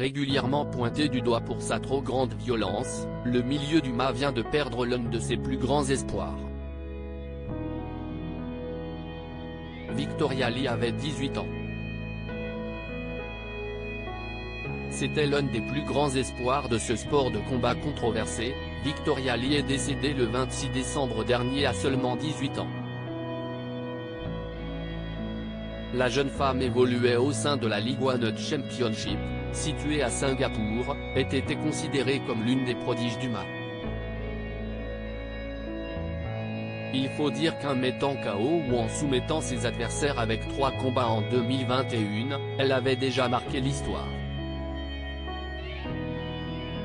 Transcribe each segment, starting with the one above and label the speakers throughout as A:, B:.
A: Régulièrement pointé du doigt pour sa trop grande violence, le milieu du MA vient de perdre l'un de ses plus grands espoirs. Victoria Lee avait 18 ans. C'était l'un des plus grands espoirs de ce sport de combat controversé. Victoria Lee est décédée le 26 décembre dernier à seulement 18 ans. La jeune femme évoluait au sein de la League One Championship, située à Singapour, et était considérée comme l'une des prodiges du MA. Il faut dire qu'en mettant KO ou en soumettant ses adversaires avec 3 combats en 2021, elle avait déjà marqué l'histoire.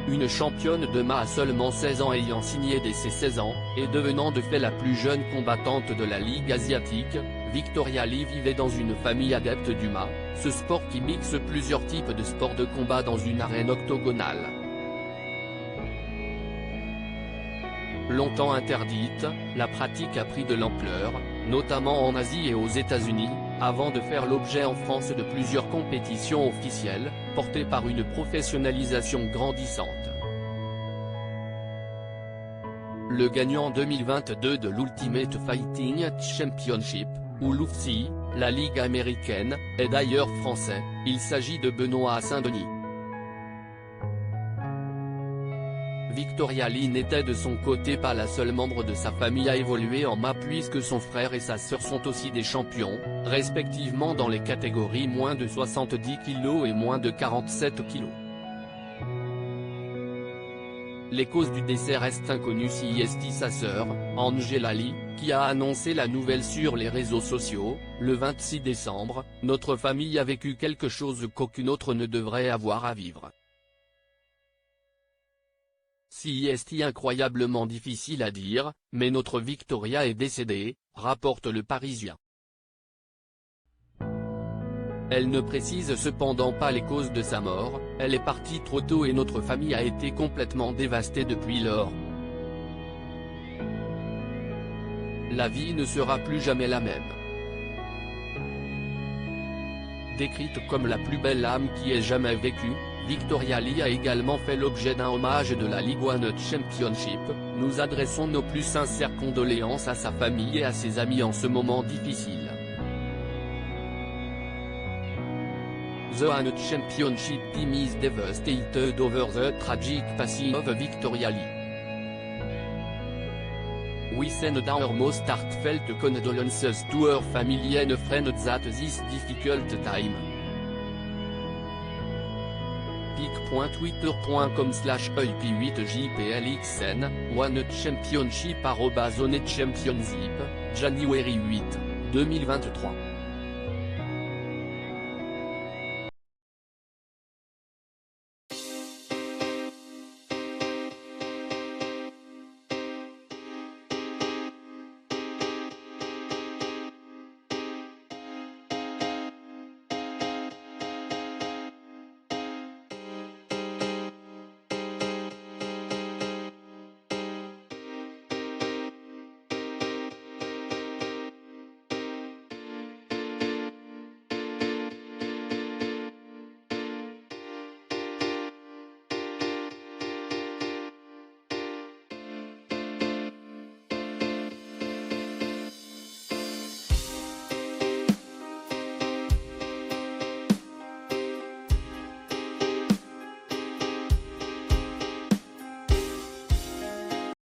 A: Une championne de MA à seulement 16 ans ayant signé dès ses 16 ans, et devenant de fait la plus jeune combattante de la Ligue asiatique, Victoria Lee vivait dans une famille adepte du MA, ce sport qui mixe plusieurs types de sports de combat dans une arène octogonale. Longtemps interdite, la pratique a pris de l'ampleur, notamment en Asie et aux États-Unis, avant de faire l'objet en France de plusieurs compétitions officielles, portées par une professionnalisation grandissante. Le gagnant 2022 de l'Ultimate Fighting Championship, ou l'UFC, la Ligue américaine, est d'ailleurs français, il s'agit de Benoît Saint-Denis. Victoria Lee n'était de son côté pas la seule membre de sa famille à évoluer en MA puisque son frère et sa sœur sont aussi des champions, respectivement dans les catégories moins de 70 kg et moins de 47 kg. Les causes du décès restent inconnues. CIST sa sœur, Angela Lee, qui a annoncé la nouvelle sur les réseaux sociaux, le 26 décembre, « Notre famille a vécu quelque chose qu'aucune autre ne devrait avoir à vivre. CIST incroyablement difficile à dire, mais notre Victoria est décédée », rapporte Le Parisien. Elle ne précise cependant pas les causes de sa mort, elle est partie trop tôt et notre famille a été complètement dévastée depuis lors. La vie ne sera plus jamais la même. Décrite comme la plus belle âme qui ait jamais vécu, Victoria Lee a également fait l'objet d'un hommage de la League One Championship. Nous adressons nos plus sincères condoléances à sa famille et à ses amis en ce moment difficile. The One Championship team is devastated over the tragic passing of Victoria Lee. We send our most heartfelt condolences to her family and friends at this difficult time. pic.twitter.com/ep8jplxn, One Championship @OneChampionship, January 8, 2023.